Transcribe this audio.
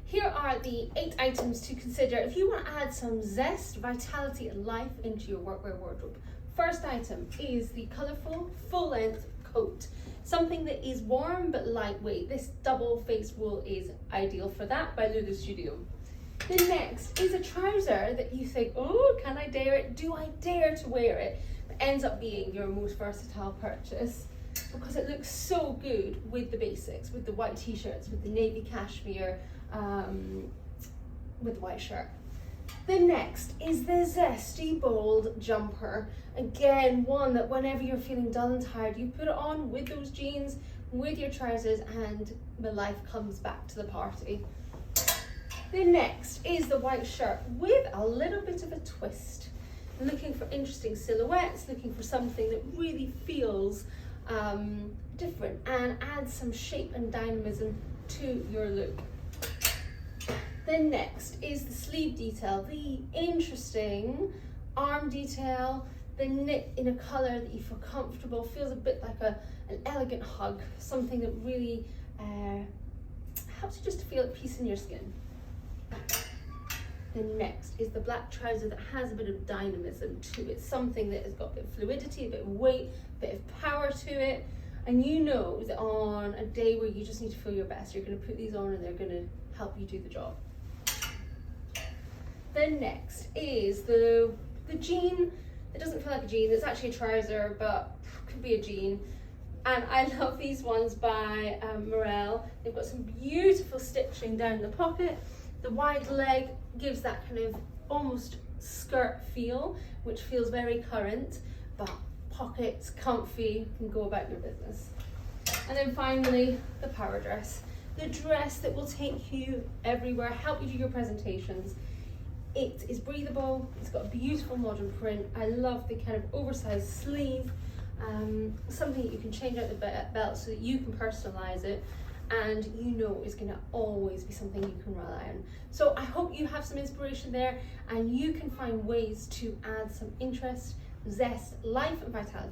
Here are the 8 items to consider if you want to add some zest, vitality and life into your workwear wardrobe. First item is the colourful full-length coat. Something that is warm but lightweight. This double-faced wool is ideal for that by Lulu Studio. The next is a trouser that you think, oh, can I dare it? Do I dare to wear it? But ends up being your most versatile purchase because it looks so good with the basics, with the white t-shirts, with the navy cashmere, with the white shirt. The next is the zesty bold jumper. Again, one that whenever you're feeling dull and tired, you put it on with those jeans, with your trousers, and the life comes back to the party. The next is the white shirt with a little bit of a twist. Looking for interesting silhouettes, looking for something that really feels different and adds some shape and dynamism to your look. The next is the sleeve detail, the interesting arm detail, the knit in a colour that you feel comfortable, feels a bit like an elegant hug, something that really helps you just to feel at peace in your skin. The next is the black trouser that has a bit of dynamism to it, something that has got a bit of fluidity, a bit of weight, a bit of power to it. And you know that on a day where you just need to feel your best, you're going to put these on and they're going to help you do the job. The next is the jean. It doesn't feel like a jean, it's actually a trouser, but could be a jean. And I love these ones by Morel. They've got some beautiful stitching down the pocket. The wide leg gives that kind of almost skirt feel, which feels very current, but pockets, comfy, can go about your business. And then finally, the power dress. The dress that will take you everywhere, help you do your presentations. It is breathable, it's got a beautiful modern print. I love the kind of oversized sleeve, something that you can change out the belt so that you can personalize it, and you know it's going to always be something you can rely on. So I hope you have some inspiration there and you can find ways to add some interest, zest, life and vitality